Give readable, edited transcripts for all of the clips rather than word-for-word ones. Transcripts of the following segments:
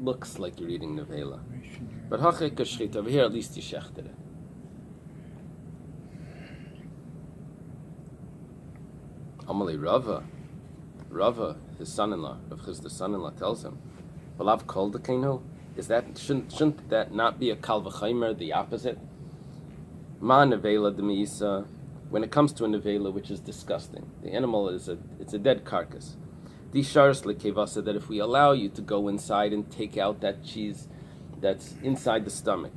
looks like you're eating nevela. But hachek shchita, over here at least you shechted it. Amalei Rava, his son-in-law, Rav Chisda's son-in-law, tells him, "Valav kol dekenu." Is that shouldn't that not be a kal v'chaimer, the opposite? Ma nevela demiisa. When it comes to a nevela, which is disgusting, the animal it's a dead carcass. Di sharis lekevasa, that if we allow you to go inside and take out that cheese that's inside the stomach,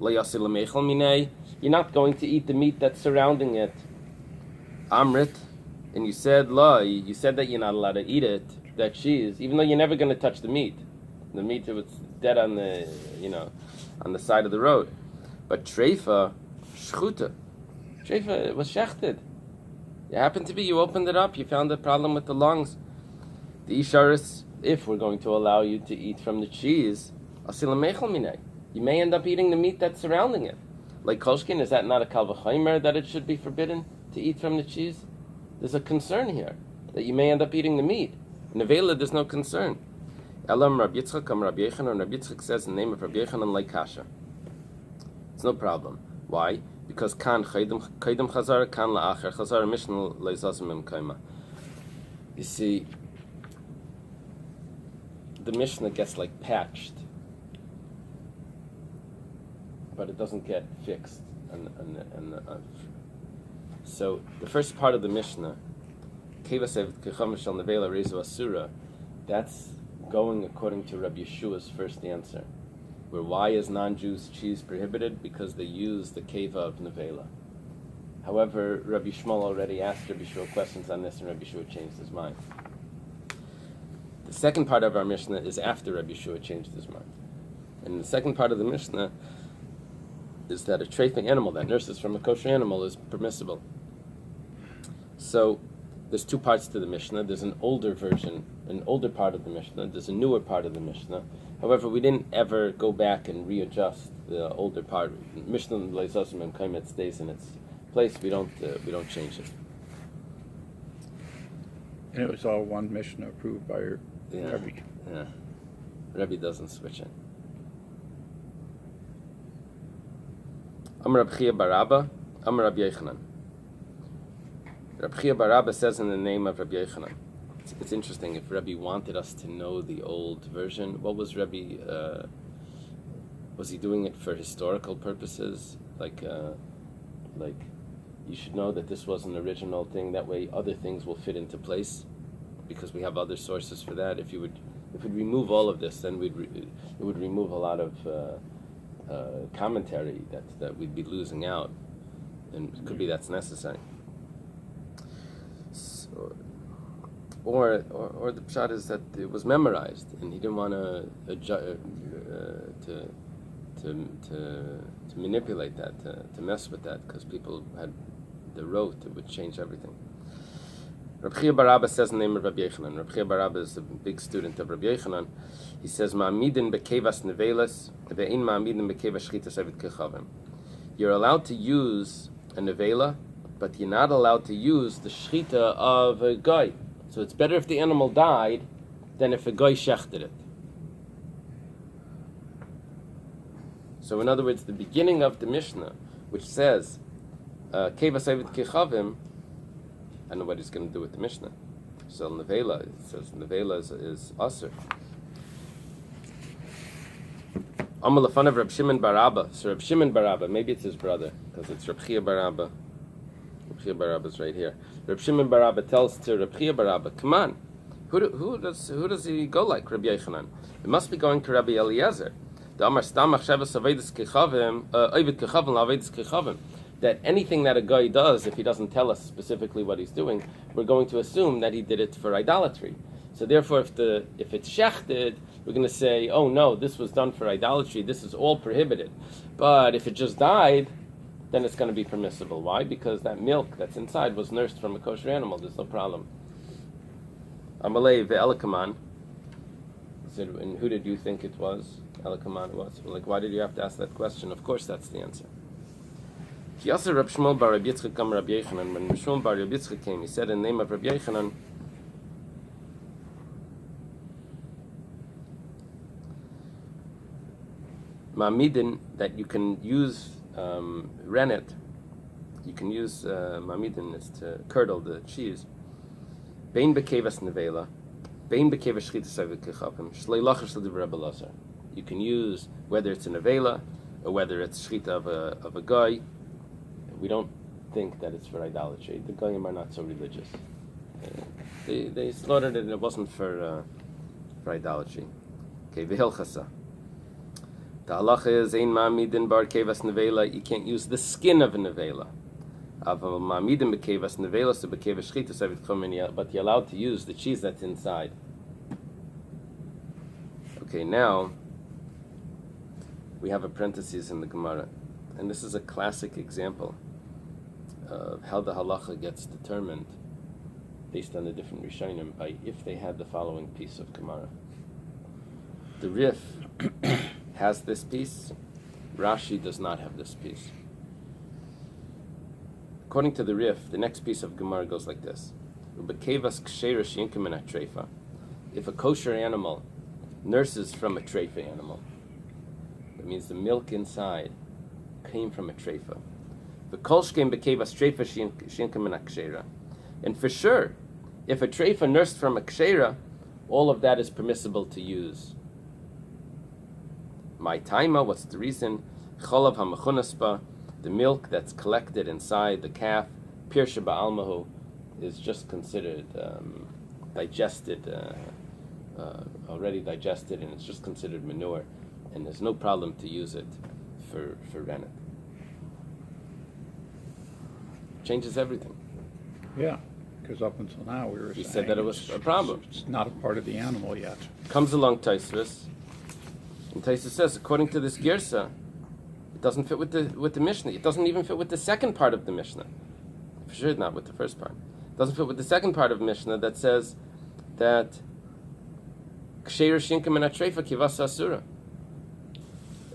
lo yasil lemechel minei, you're not going to eat the meat that's surrounding it. Amrit, and you said you said that you're not allowed to eat it, that cheese, even though you're never going to touch the meat. The meat was dead on the on the side of the road. But treifa shchuta. Treifa was shechted. It happened to be, you opened it up, you found a problem with the lungs. The isharis, if we're going to allow you to eat from the cheese, you may end up eating the meat that's surrounding it. Like koshkin, is that not a kal v'chaimer that it should be forbidden to eat from the cheese? There's a concern here that you may end up eating the meat. In Nevela, there's no concern. Elam Rab Yitzchak, Rab Yechanan, Rab Yitzchak says in the name of Rab Yechanan like kasha. It's no problem. Why? Because kan chaydem chazar, kan la'acher chazar, mishnah leizazim kaima. You see, the Mishnah gets like patched, but it doesn't get fixed. So the first part of the Mishnah, kevasev kecham shel nevela rezu asura, that's going according to Rabbi Yeshua's first answer. Where why is non-Jews cheese prohibited? Because they use the keva of nevela. However, Rabbi Shmuel already asked Rabbi Yeshua questions on this, and Rabbi Yeshua changed his mind. The second part of our Mishnah is after Rabbi Yeshua changed his mind. And the second part of the Mishnah is that a treifing animal that nurses from a kosher animal is permissible. So there's two parts to the Mishnah. There's an older version, an older part of the Mishnah. There's a newer part of the Mishnah. However, we didn't ever go back and readjust the older part. Mishnah Leizasim and Kaimet stays in its place. We don't change it. And it was all one Mishnah approved by Rabbi. Yeah, Rabbi doesn't switch it. Amar Rab Chia bar Abba, Amar Rab Yechanan. Rab Chia bar Abba says in the name of Rabbi Yechanan. It's interesting, if Rabbi wanted us to know the old version, what was Rabbi, was he doing it for historical purposes? Like you should know that this was an original thing, that way other things will fit into place, because we have other sources for that. If we'd remove all of this, then it would remove a lot of commentary that we'd be losing out, and it could be that's necessary. So, or the pshat is that it was memorized, and he didn't want to manipulate that, to mess with that, because people had the rote, it would change everything. Rab Chia bar Abba says in the name of Rabbi Yechanan. Rab Chia bar Abba is a big student of Rabbi Yechanan. He says, "Ma'amidin bekevas nevelas, ve'in ma'amidin bekevas shchitas eved kechavim." You're allowed to use a nevela, but you're not allowed to use the shchita of a guy. So it's better if the animal died than if a guy shechted it. So in other words, the beginning of the Mishnah, which says, "Kevas eved kechavim," I know what he's going to do with the Mishnah. So nevela, it says nevela is aser. Amal lefan of Rab Shimon bar Abba. So Rab Shimon bar Abba, maybe it's his brother, because it's Rab Chia bar Abba. Rab Chia bar Abba is right here. Rab Shimon bar Abba tells to Rab Chia bar Abba, "Come on, who does he go like Rabbi Yechanan? It must be going to Rabbi Eliezer. The Amar Stam Achshavas Avedis Kechavim, Avid Kechavim Avedis Kechavim." That anything that a guy does, if he doesn't tell us specifically what he's doing, we're going to assume that he did it for idolatry. So therefore, if it's shechted, we're going to say, oh no, this was done for idolatry, this is all prohibited. But if it just died, then it's going to be permissible. Why? Because that milk that's inside was nursed from a kosher animal. There's no problem. Amalei ve'elakaman. And who did you think it was? Elakaman was. Like, why did you have to ask that question? Of course, that's the answer. Yasser Rab Shmuel bar Rab Yitzchak kam Rab Yechanan. When Rab Shmuel bar Rab Yitzchak came, he said in the name of Rab Yechanan, Ma'amidin, that you can use rennet. You can use ma'amidin is to curdle the cheese. Bein bekevas nevela, bein bekevas shchitas avikachapim, shlei lachash l'divrei belazar. You can use whether it's a nevela or whether it's shchita of a guy. We don't think that it's for idolatry. The goyim are not so religious. They slaughtered it, and it wasn't for idolatry. Okay, v'hilchasa. The halacha is ein ma'amidin bar kevas nevela. You can't use the skin of a nevela. Aval ma'amidin bekevas nevela, so bekevas shchitas avikachapim, but you're allowed to use the cheese that's inside. Okay, now we have apprentices in the Gemara, and this is a classic example of how the halacha gets determined based on the different Rishonim by if they had the following piece of Gemara. The Rif has this piece, Rashi does not have this piece. According to the Rif, the next piece of Gemara goes like this. If a kosher animal nurses from a treifa animal, that means the milk inside came from a treifa. And for sure, if a treifa nursed from a kshera, all of that is permissible to use. My taima, what's the reason? Cholav hamachunaspa, the milk that's collected inside the calf, pirsha ba'almahu, is just considered digested, already digested, and it's just considered manure, and there's no problem to use it for rennet. Changes everything. Yeah, because up until now we said that it was a problem. It's not a part of the animal yet. Comes along Taisvus, and Taisvus says, according to this Girsa, it doesn't fit with the Mishnah. It doesn't even fit with the second part of the Mishnah. For sure, not with the first part. It doesn't fit with the second part of Mishnah that says that Ksheir Shinkim and a Treifa Kivas Asura.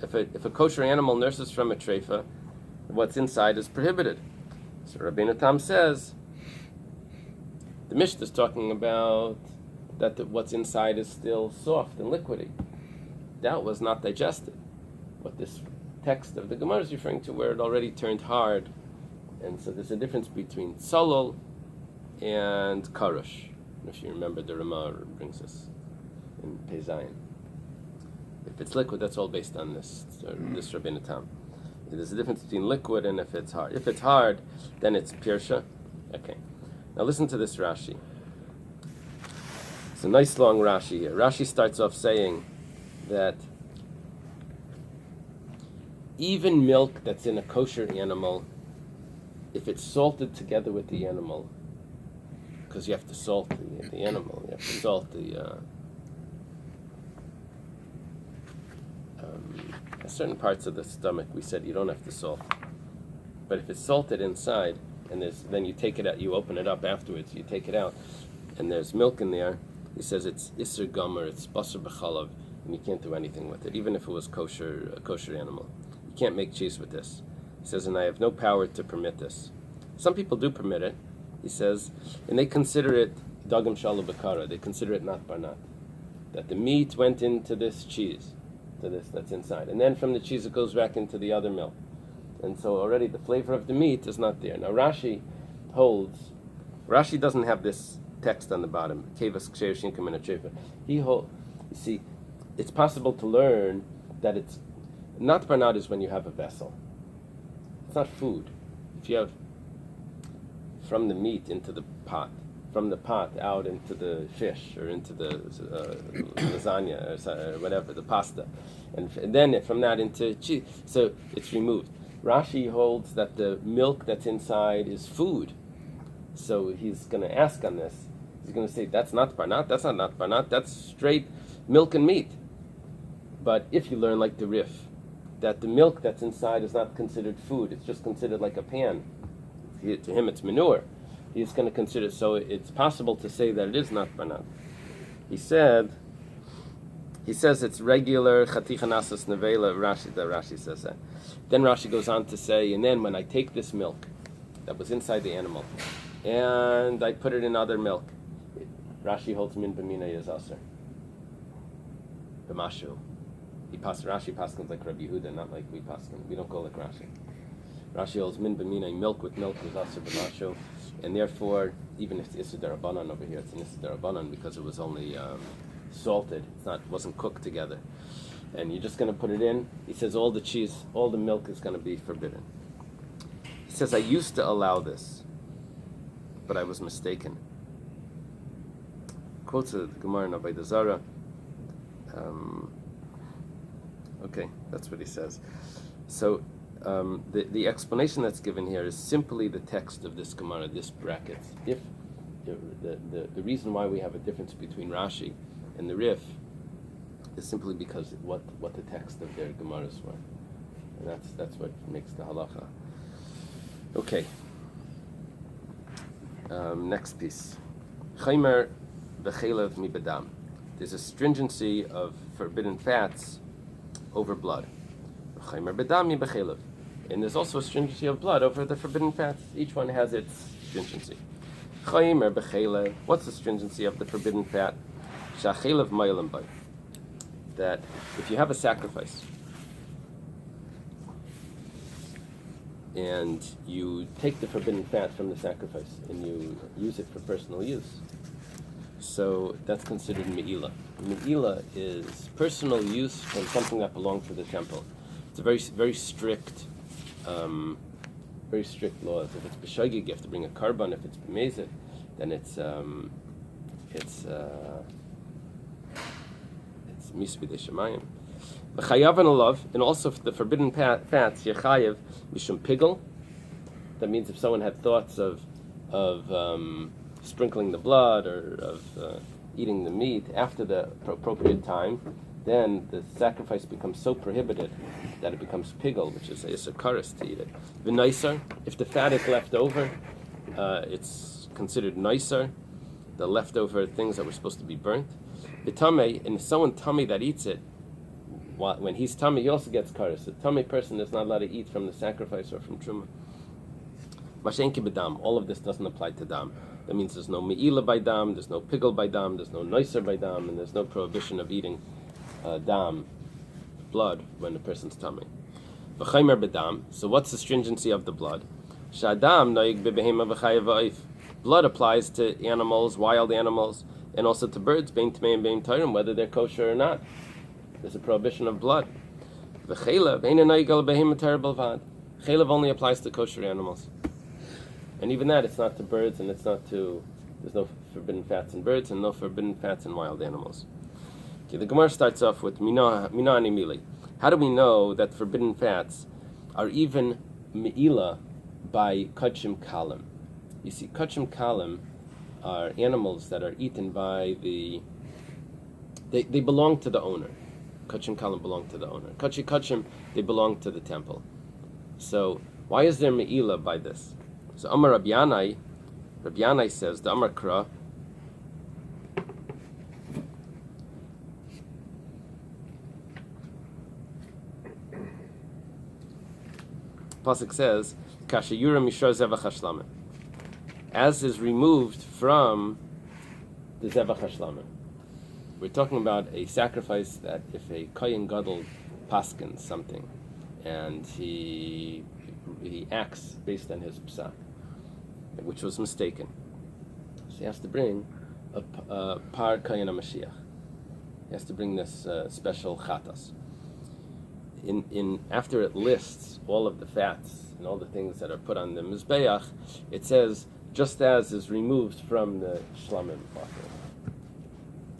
If a kosher animal nurses from a treifa, what's inside is prohibited. So Rabbeinu Tam says the Mishnah is talking about that what's inside is still soft and liquidy. That was not digested. What this text of the Gemara is referring to, where it already turned hard, and so there's a difference between tzolol and karush. If you remember, the Ramah brings us in Pei Zayin. If it's liquid, that's all based on this Rabbeinu Tam. There's a difference between liquid and if it's hard. If it's hard, then it's pirsha. Okay. Now listen to this Rashi. It's a nice long Rashi here. Rashi starts off saying that even milk that's in a kosher animal, if it's salted together with the animal, because you have to salt the animal, you have to salt the certain parts of the stomach, we said you don't have to salt. But if it's salted inside, and then you take it out, you open it up afterwards, you take it out, and there's milk in there, he says it's Isser Gomer, it's Basar B'chalav, and you can't do anything with it, even if it was a kosher animal. You can't make cheese with this. He says, and I have no power to permit this. Some people do permit it, he says, and they consider it Dagam Shalom Bakara, they consider it not barnat. That the meat went into this cheese, to this that's inside, and then from the cheese it goes back into the other milk, and so already the flavor of the meat is not there. Now Rashi doesn't have this text on the bottom. Kevas ksher shinkim and a trefa. You see, it's possible to learn that it's not barnat is when you have a vessel. It's not food. If you have from the meat into the pot, from the pot out into the fish or into the lasagna or whatever, the pasta, and then from that into cheese. So it's removed. Rashi holds that the milk that's inside is food. So he's going to ask on this. He's going to say, that's not barnat, that's not barnat, that's straight milk and meat. But if you learn like the Rif, that the milk that's inside is not considered food, it's just considered like a pan. To him it's manure. He's going to consider, so it's possible to say that it is not barnat. He says it's regular chaticha nasas nevela. Rashi says that. Then Rashi goes on to say, and then when I take this milk that was inside the animal and I put it in other milk, Rashi holds min b'mina yaz aser b'mashu. Rashi paskins like Rabbi Yehuda, not like we paskin. We don't go like Rashi. Rashi holds min b'minay, milk with milk is aser b'masho, and therefore, even if it's Issa Darabanan over here, it's an Issa Darabanan because it was only salted. Wasn't cooked together. And you're just going to put it in. He says all the cheese, all the milk is going to be forbidden. He says, I used to allow this, but I was mistaken. Quotes the Gemara in Avodah Zarah. Okay, that's what he says. So the explanation that's given here is simply the text of this Gemara, this bracket. If the reason why we have a difference between Rashi and the Rif is simply because what the text of their Gemaras were, and that's what makes the halacha. Okay. Next piece. Chaymer v'chelev mi bedam. There's a stringency of forbidden fats over blood. Chaymer bedam mi b'chelev. And there's also a stringency of blood over the forbidden fats. Each one has its stringency. Chaymer b'chelev. What's the stringency of the forbidden fat? Shachelev ma'ilim bay. That if you have a sacrifice and you take the forbidden fat from the sacrifice and you use it for personal use, so that's considered me'ila. Me'ila is personal use from something that belonged to the temple. It's a very strict laws. If it's b'shogeg, you have to bring a carbon. If it's b'mezid, then it's misbidei shemayim. V'chayav and alav, and also the forbidden fats, yechayev mishum pigel. That means if someone had thoughts of sprinkling the blood or of eating the meat after the appropriate time, then the sacrifice becomes so prohibited that it becomes pigel, which is a karas to eat it. V'naisar, if the fat is left over, it's considered naisar, the leftover things that were supposed to be burnt. Tame, and someone tummy that eats it, when he's tummy, he also gets karas. A tummy person is not allowed to eat from the sacrifice or from truma. Mashenki b'dam. All of this doesn't apply to dam. That means there's no me'ila by dam, there's no pigel by dam, there's no noiser by dam, and there's no prohibition of eating dam, blood, when the person's tummy. V'chaymer b'dam. So what's the stringency of the blood? Shadam noig b'behema v'chayev v'oif. Blood applies to animals, wild animals, and also to birds, bein tmei and bein tayrim, whether they're kosher or not. There's a prohibition of blood. V'chelev ein noigal behema terrible vad. Chelev only applies to kosher animals, and even that, it's not to birds, and it's not to. There's no forbidden fats in birds, and no forbidden fats in wild animals. Okay, the Gemara starts off with mina ani mili. How do we know that forbidden fats are even me'ila by kachim kalim? You see, kachim kalim are animals that are eaten by they belong to the owner. Kachim kalim belong to the owner. Kachim, they belong to the temple. So why is there me'ila by this? So Amar Rabbi Yanai says, the Amar Kra, Pasuk says, Kasha Yura Mishar Zevach Hashlamim, as is removed from the Zevach Hashlamim. We're talking about a sacrifice that if a Kohen Gadol paskins something, and he acts based on his psak, which was mistaken, so he has to bring a par Kohen HaMashiach. He has to bring this special chatas. In after it lists all of the fats and all the things that are put on the mizbeach, it says just as is removed from the shlamim.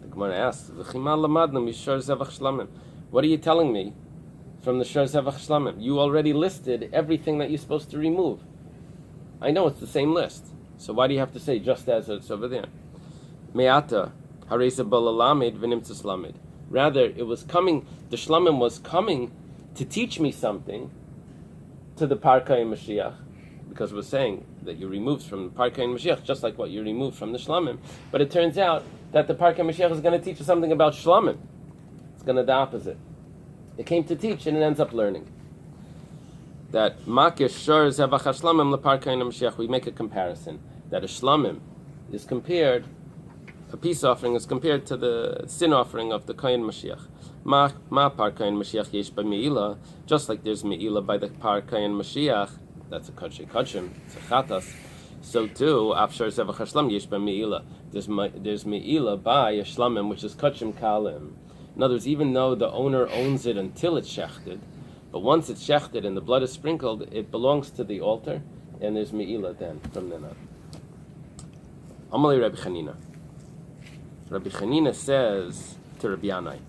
The Gemara asks, what are you telling me from the shor zevach shlamim? You already listed everything that you're supposed to remove. I know it's the same list, so why do you have to say just as it's over there? Me'ata hareza balalamid v'nimtzas lamid. Rather, it was coming. The shlamim was coming to teach me something to the Parkai Mashiach, because we're saying that you removed from the Parkai Mashiach just like what you removed from the Shlamim. But it turns out that the Parkai Mashiach is going to teach us something about Shlamim. It's going to do the opposite. It came to teach and it ends up learning. That Makish Shor Zevach HaShlamim LeParkai Mashiach, we make a comparison. That a Shlamim is compared, a peace offering is compared to the sin offering of the Kohen Mashiach. Ma parka and Mashiach yesh by meila, just like there's meila by the parka and Mashiach. That's a kachim. It's a chatas. So too, afshar zevach hashlam yesh by meila. There's meila by a shlamim, which is kachim kalim. In other words, even though the owner owns it until it's shechted, but once it's shechted and the blood is sprinkled, it belongs to the altar, and there's meila then from then on. Amalei Rabbi Chanina. Rabbi Chanina says to Rabbi Yanai.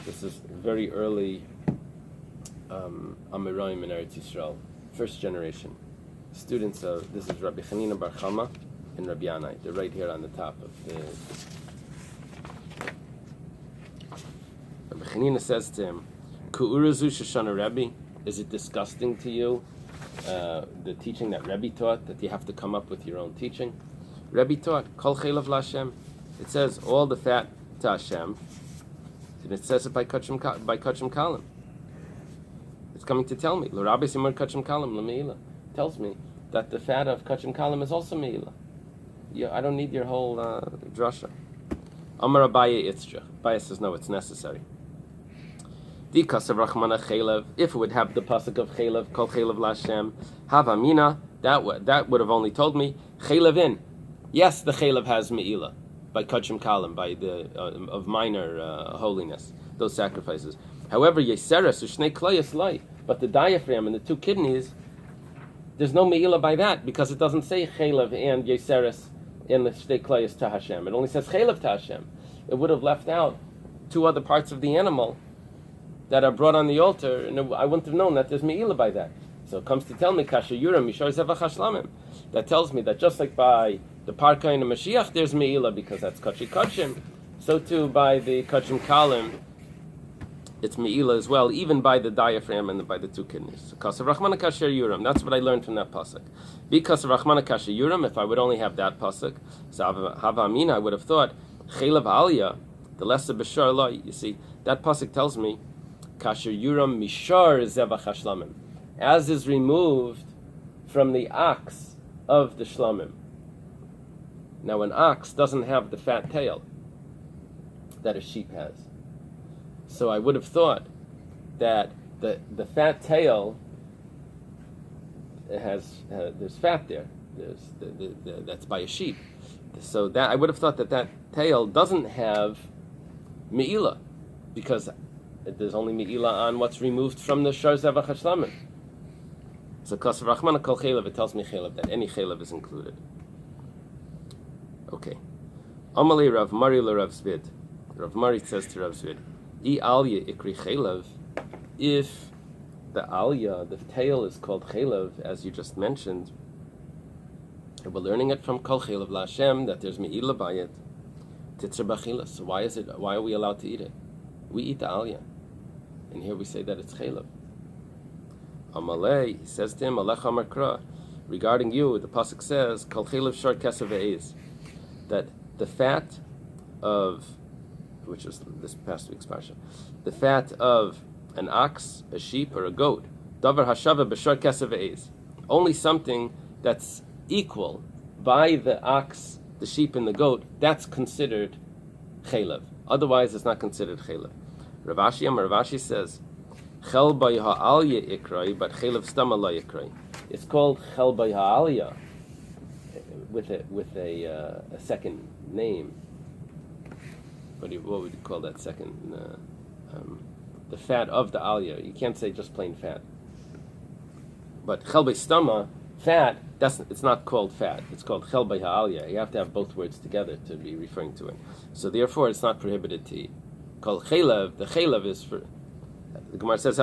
This is very early Amirayim in Eretz Yisrael, first generation. Students of, this is Rabbi Chanina Bar Chama and Rabbi Yanai. They're right here on the top of the... Rabbi Chanina says to him, Ku'urazu Shoshana Rebbe, is it disgusting to you, the teaching that Rebbe taught, that you have to come up with your own teaching? Rebbe taught, Kol Chelav LaHashem. It says, all the fat to Hashem. And it says it by Kachim Kalim. It's coming to tell me, L'Rabbi Simur Kachim Kalim L'Meila. Tells me that the fat of Kachim Kalim is also Meila. Yeah, I don't need your whole drasha. Amar Abaye Itzra. Abaye says, no, it's necessary. Di Kasav Rachmana Chelev. If it would have the pasuk of Chelev, Kol Chelev LaHashem, Havamina, that would have only told me, Chelev in. Yes, the Chelev has Meila. By Kachim Kalim, by the of minor holiness, those sacrifices. However, Yeseres Ushnei Klayas Lai, but the diaphragm and the two kidneys, there's no Meila by that, because it doesn't say Chelev and Yeseres and the Shnei Klayas to Hashem. It only says Chelev to Hashem. It would have left out two other parts of the animal that are brought on the altar, and I wouldn't have known that there's Meila by that. So it comes to tell me, Kasha Yuram, Mishar Zevach Hashlamim. That tells me that just like by the Parka and the Mashiach, there's Meila, because that's Kachim. So too by the Kachim Kalim, it's Meila as well, even by the diaphragm and by the two kidneys. Kasav Rachmana Kasher Yuram. That's what I learned from that pasuk. Because of Rachmana Kasher Yuram, if I would only have that pasuk, so Hava Amina, I would have thought Chelav Aliyah, the lesser Bashar Law. You see, that pasuk tells me Kasher Yuram Mishar Zevach Hashlamim, as is removed from the ox of the shlamim. Now, an ox doesn't have the fat tail that a sheep has. So I would have thought that the fat tail there's fat there. That's by a sheep. So that I would have thought that tail doesn't have meila, because there's only meila on what's removed from the shar zevach hashlamim. So Kasav Rachmana Kol Chelev, it tells me Chelev, that any Chelev is included. Okay. Amalei Rav Mari le Rav Zvid. Rav Mari says to Rav Zvid, I Alya Ikri Chelev, if the Alya, the tail, is called Chelev, as you just mentioned, and we're learning it from Kol Chelev LaHashem, that there's Meila by it, Titzer Bachila. So why are we allowed to eat it? We eat the Alya. And here we say that it's Chelev. Amalei, he says to him, Alech Amar Kra, regarding you, the pasuk says, Kol Chelev Shar Kesav Ve'ez, that the fat of, which is this past week's parsha, the fat of an ox, a sheep, or a goat, Davar Hashava B'Shar Kesav Ve'ez, only something that's equal by the ox, the sheep, and the goat, that's considered Chelev. Otherwise, it's not considered Chelev. Ravashi says, Chel by ha'alya ikrai, but chelev stama la ikrai. It's called chel by ha'alya with a second name. What would you call that second? The fat of the alya. You can't say just plain fat. But chel by stama, fat. It's not called fat. It's called chel by ha'alya. You have to have both words together to be referring to it. So therefore, it's not prohibited to eat. Called chelev. The chelev is for. The Gemara says,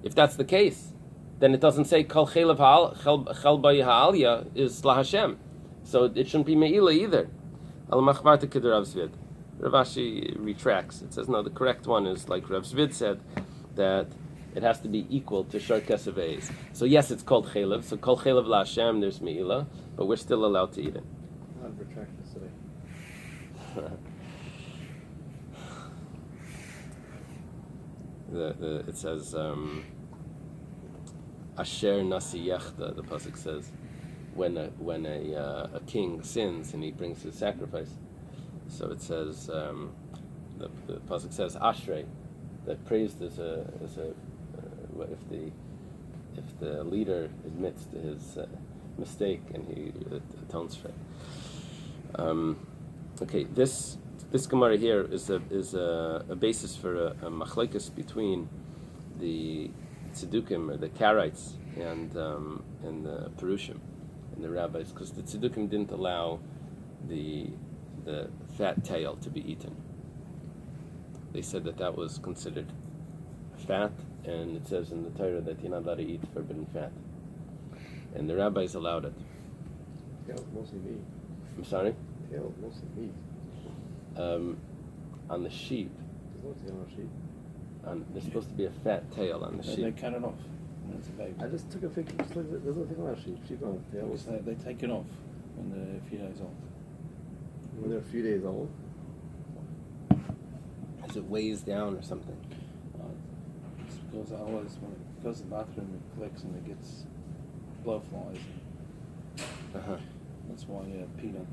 if that's the case, then it doesn't say Kol Chelev Chel Bay Ha'alya is La Hashem. So it shouldn't be Me'ila either. Rav Ashi retracts. It says, no, the correct one is, like Rav Zvid said, that it has to be equal to Shar Kesav Ve'ez. So yes, it's called Chelev. So Kol Chelev La Hashem, there's Me'ila, but we're still allowed to eat it. I'd retract this today. It says Asher Nasi Yechta. The pasuk says when a king sins and he brings his sacrifice, So it says the pasuk says Ashrei, that praised is if the leader admits to his mistake and he atones for it. Okay, this Gemara here is a basis for a machlokes between the Tzedukim or the Karaites and the Perushim and the rabbis, because the Tzedukim didn't allow the fat tail to be eaten. They said that was considered fat, and it says in the Torah that you're not allowed to eat forbidden fat. And the rabbis allowed it. Tail, mostly meat. I'm sorry? Tail, mostly meat. On the sheep, There's no tail on a sheep. there's supposed to be a fat tail on the They sheep. cut it off when it's a baby. I just took a picture. Just look, there's no tail on a sheep. Sheep don't have tails. Because they take it off when they're a few days old. When they're a few days old. As it weighs down or something. It's because always when it goes to the bathroom, it collects and it gets blowflies. Uh-huh. That's why Peter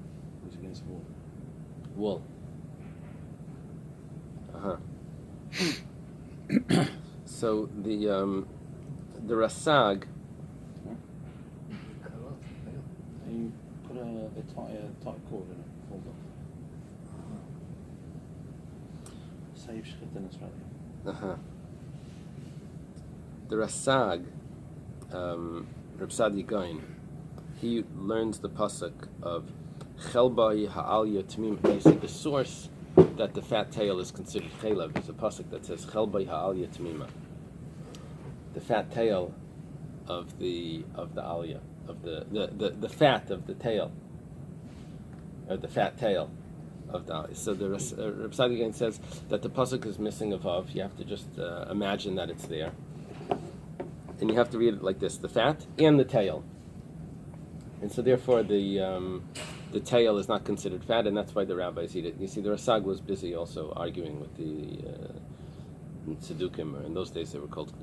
was against wool. Wool. Uh-huh. So the rasag, Cut off the tail. And you put a tight cord in it, hold off. Save shit in Australia. the rasag, Reb Sadi Gaon, he learns the pasuk of Chelbai ha'alya tmim. The source that the fat tail is considered chelav is a pasuk that says Chelbai ha'alya tmima. The fat tail of the aliyah, of the fat of the tail, or the fat tail of the aliyah. So the Reb Sadi Gaon says that the pasuk is missing a vav. You have to just imagine that it's there, and you have to read it like this: the fat and the tail. And so therefore the tail is not considered fat, and that's why the rabbis eat it. You see, the Rasag was busy also arguing with the Tzedukim, or in those days they were called,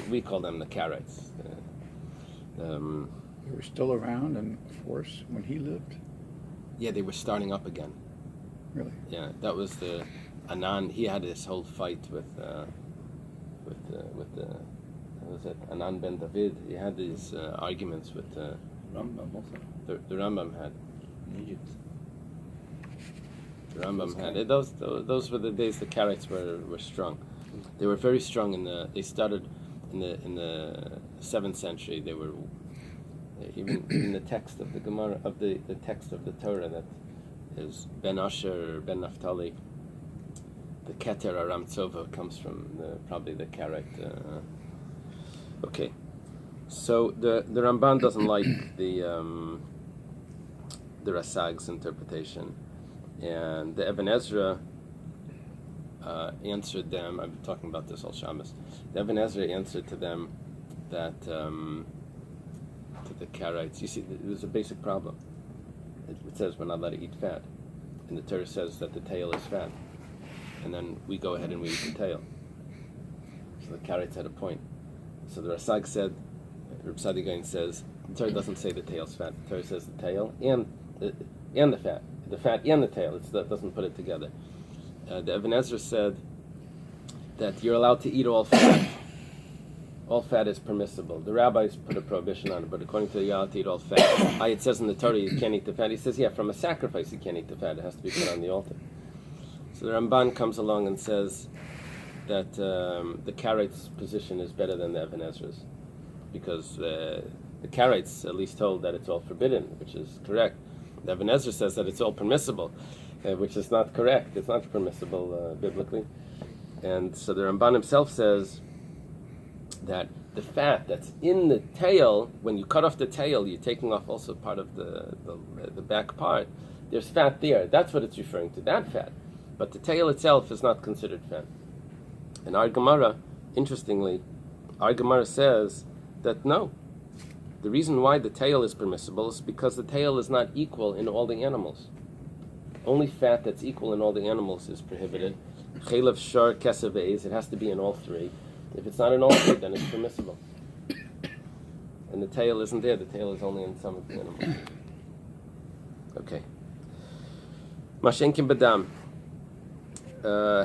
we call them the Karaites. They were still around in force when he lived? Yeah, they were starting up again. Really? Yeah, that was the Anan. He had this whole fight with what was it? Anan ben David. He had these arguments with Rambam also. the Rambam had. In Egypt. The Rambam had it. Those were the days the Karaites were strong. They were very strong they started in the 7th century. They were even the text of the Gemara, of the text of the Torah, that is Ben Asher or Ben Naphtali. The Keter Aram Tzova comes from probably the Karaite. Okay, so the Ramban doesn't like the Rasag's interpretation, and the Ibn Ezra answered them. I've been talking about this all Shabbos. The Ibn Ezra answered to them that to the Karaites. You see, there's a basic problem. It says we're not allowed to eat fat, and the Torah says that the tail is fat, and then we go ahead and we eat the tail. So the Karaites had a point. So the Rasag said, Reb Sadi Gaon says, the Torah doesn't say the tail's fat. The Torah says the tail and the fat and the tail. That doesn't put it together. The Ibn Ezra said that you're allowed to eat all fat. All fat is permissible. The rabbis put a prohibition on it, but according to the you're allowed to eat all fat. It says in the Torah you can't eat the fat. He says, yeah, from a sacrifice you can't eat the fat. It has to be put on the altar. So the Ramban comes along and says that the Karaites' position is better than the Ibn Ezra's, because the Karaites at least hold that it's all forbidden, which is correct. The Ibn Ezra says that it's all permissible, which is not correct. It's not permissible biblically. And so the Ramban himself says that the fat that's in the tail, when you cut off the tail, you're taking off also part of the back part. There's fat there. That's what it's referring to, that fat. But the tail itself is not considered fat. And our Gemara, interestingly, our Gemara says that no. The reason why the tail is permissible is because the tail is not equal in all the animals. Only fat that's equal in all the animals is prohibited. Chelav, shar, kesav, eis, it has to be in all three. If it's not in all three, then it's permissible. And the tail isn't there. The tail is only in some of the animals. Okay. Mashenkin badam.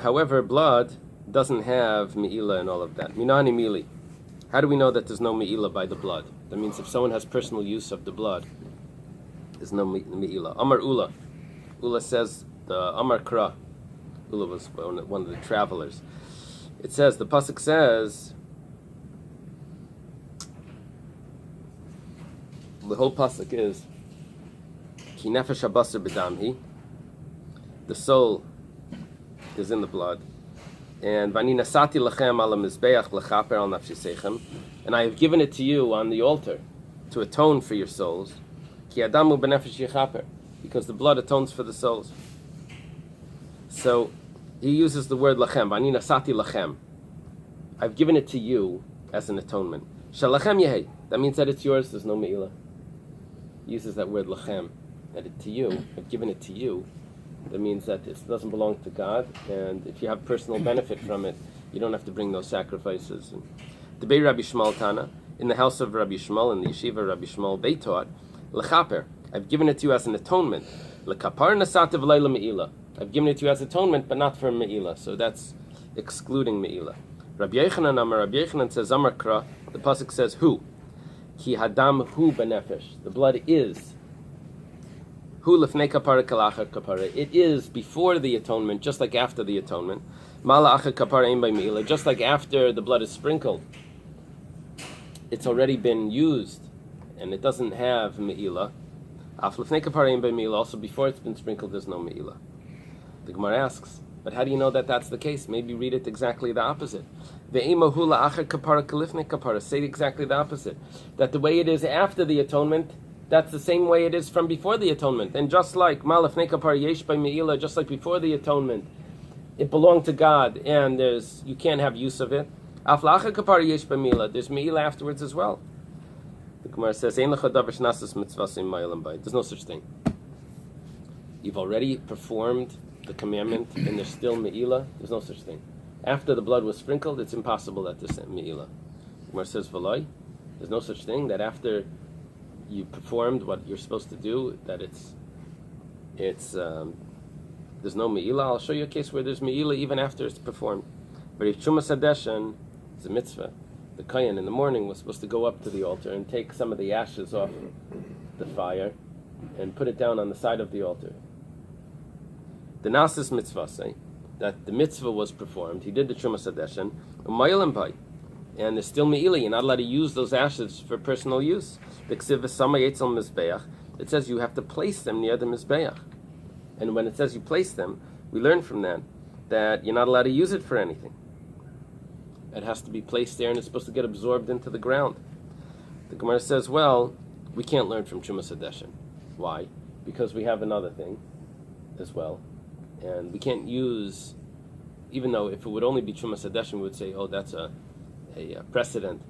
However, blood doesn't have me'ila and all of that. Minani mili. How do we know that there's no me'ila by the blood? That means if someone has personal use of the blood, there's no me'ila. Amar Ula. Ula says, the Amar Kra. Ula was one of the travelers. It says, the pasuk says, the whole pasuk is, Ki nefesh habasar b'damhi. The soul is in the blood. And Vani nasati lachem ala mizbeach lechaper al nafshisechem. And I have given it to you on the altar to atone for your souls. Ki adamu b'nefesh yechaper. Because the blood atones for the souls. So he uses the word lachem. Vani nasati lachem. I've given it to you as an atonement. Shalachem yehei. That means that it's yours. There's no me'ilah. He uses that word lachem. That it to you. I've given it to you. That means that it doesn't belong to God, and if you have personal benefit from it, you don't have to bring those sacrifices. The Bei Rabbi Shmuel Tana, in the house of Rabbi Shmuel, in the yeshiva of Rabbi Shmuel, they taught, L'chaper, I've given it to you as an atonement. L'kapar nasata v'layla me'ila. I've given it to you as atonement, but not for me'ila. So that's excluding me'ila. Rabbi Yochanan says, Amar Kra, the pasuk says, who? Ki hadam hu benefesh. The blood is. Hu lefnei kapara kalachar kapara. It is before the atonement, just like after the atonement. Mala achar kapara ein by meila. Just like after the blood is sprinkled, it's already been used, and it doesn't have meila. Af lefnei kapara ein by meila. Also, before it's been sprinkled, there's no meila. The Gemara asks, but how do you know that that's the case? Maybe read it exactly the opposite. Ve'ema hu la'achar kapara kalifnei kapara. Say exactly the opposite. That the way it is after the atonement, that's the same way it is from before the atonement. And just like Malaf Nekapar Yesh by Me'ila, just like before the atonement, it belonged to God and you can't have use of it. Aflacha Kapar Yesh by Me'ila, there's Me'ila afterwards as well. The Gemara says, Ein lecha davar shnasas mitzvahs in ma'ilam bay. There's no such thing. You've already performed the commandment and there's still Me'ila. There's no such thing. After the blood was sprinkled, it's impossible that there's Me'ila. The Gemara says, V'lai, there's no such thing that after you performed what you're supposed to do, that it's there's no me'ila. I'll show you a case where there's me'ila even after it's performed. But if Truma Sadeshan is a mitzvah, the Kayan in the morning was supposed to go up to the altar and take some of the ashes off the fire and put it down on the side of the altar. The Nasis mitzvah say that the mitzvah was performed. He did the Truma Sadeshan, and there's still me'ila. You're not allowed to use those ashes for personal use. It says you have to place them near the Mizbeach. And when it says you place them, we learn from that you're not allowed to use it for anything. It has to be placed there and it's supposed to get absorbed into the ground. The Gemara says, well, we can't learn from Truma Sadeshan. Why? Because we have another thing as well. And we can't use, even though if it would only be Truma Sadeshan, we would say, oh, that's a precedent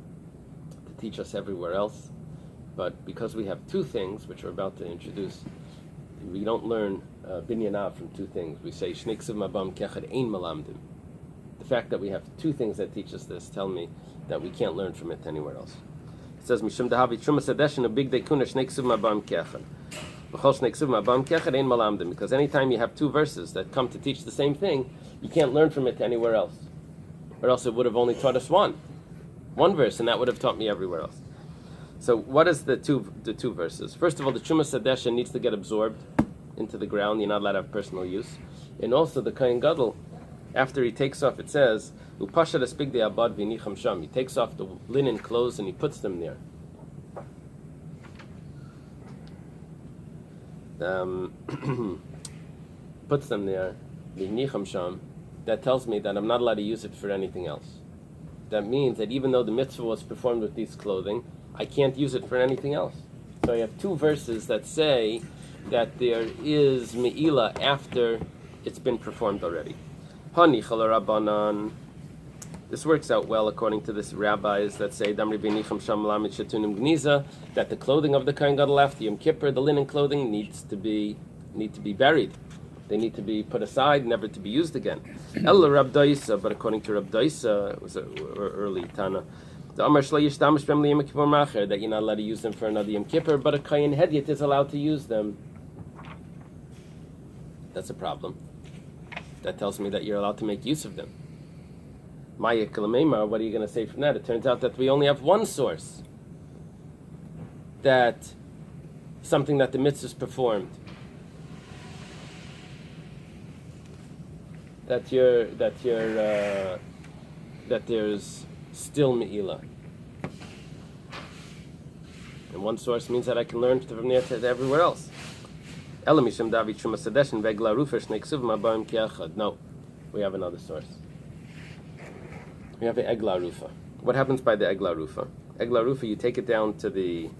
to teach us everywhere else. But because we have two things, which we're about to introduce, we don't learn binyanav from two things. We say, Shneksiv mabam kechad ein malamdim. The fact that we have two things that teach us this tell me that we can't learn from it anywhere else. It says, Mishum dahavi Truma Sadeshan, a big dekuna Shneksiv mabam kechad. V'chol Shneksiv mabam kechad ein malamdim. Because anytime you have two verses that come to teach the same thing, you can't learn from it anywhere else. Or else it would have only taught us one verse, and that would have taught me everywhere else. So what is the two verses? First of all, the Truma Sadesha needs to get absorbed into the ground. You're not allowed to have personal use. And also the Kohen Gadol, after he takes off, it says, Upashat espigdei abad v'nicham sham. He takes off the linen clothes and he puts them there. Puts them there, v'nicham sham. That tells me that I'm not allowed to use it for anything else. That means that even though the mitzvah was performed with these clothing, I can't use it for anything else. So I have two verses that say that there is me'ila after it's been performed already. Hanichal Rabbanan. This works out well according to this rabbis that say that the clothing of the Kohen Gadol after Yom Kippur, the linen clothing, need to be buried. They need to be put aside, never to be used again. Ella Rab Daisa, but according to Rab Daisa, it was an early Tana, that you're not allowed to use them for another Yom Kippur, but a Kohen Hedyot is allowed to use them. That's a problem. That tells me that you're allowed to make use of them. Maya Kalamema, what are you going to say from that? It turns out that we only have one source. That something that the mitzvahs performed. That there's still me'ilah. And one source means that I can learn from there to everywhere else. No, we have another source. We have an egla rufa. What happens by the egla rufa? Egla rufa, you take it down to the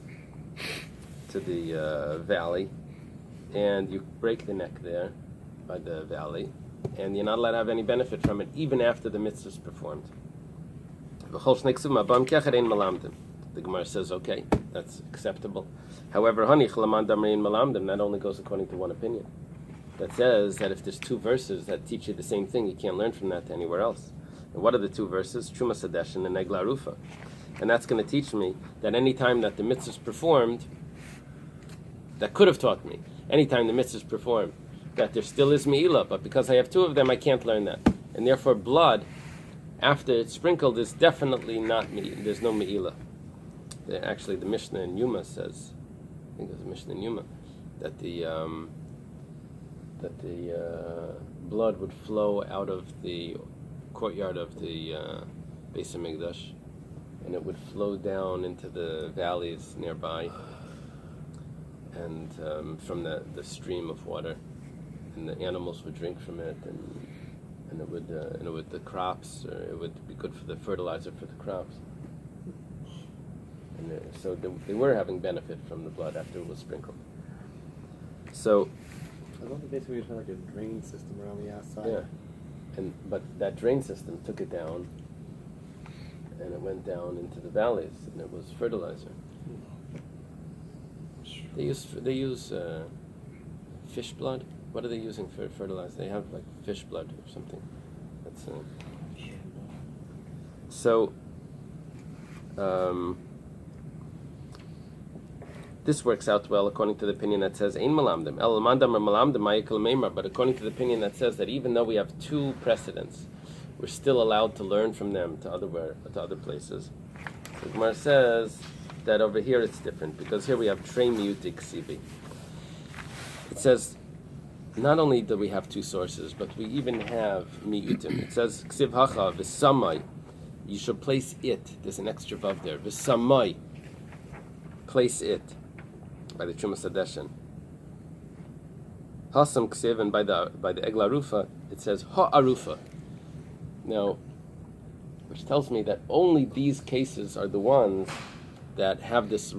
valley, and you break the neck there by the valley, and you're not allowed to have any benefit from it even after the mitzvah is performed. The Gemara says, okay, that's acceptable. However, that only goes according to one opinion. That says that if there's two verses that teach you the same thing, you can't learn from that to anywhere else. And what are the two verses? Truma Sadeshin and Egla Rufa. And that's going to teach me that any time that the mitzvah is performed, that could have taught me, any time the mitzvah is performed, that there still is me'ilah, but because I have two of them, I can't learn that. And therefore, blood, after it's sprinkled, is definitely not me'ilah. There's no me'ilah. Actually, the Mishnah in Yuma says, I think it's the Mishnah in Yuma, that the blood would flow out of the courtyard of the Beis HaMikdash, and it would flow down into the valleys nearby, and from the stream of water, and the animals would drink from it, and it would the crops, or it would be good for the fertilizer for the crops. And so they were having benefit from the blood after it was sprinkled. So, I don't think basically we just had like a drain system around the outside. yeah, but that drain system took it down, and it went down into the valleys, and it was fertilizer. They use fish blood. What are they using for fertilizer? They have like fish blood or something. That's so. This works out well according to the opinion that says Ein Malamdim, El Mandam or Malamdim Ma'ikal Meimar, but according to the opinion that says that even though we have two precedents, we're still allowed to learn from them to other places. The Gemara says that over here it's different, because here we have Trei Miutik Sibi. It says not only do we have two sources, but we even have Miutim. It says Ksiv Hacha V'Samai. You should place it. There's an extra vav there. V'Samai. Place it. By the Truma Sadeshin. Hasam Ksiv, and by the Egla Rufa, it says Ha'arufa. Now, which tells me that only these cases are the ones that have this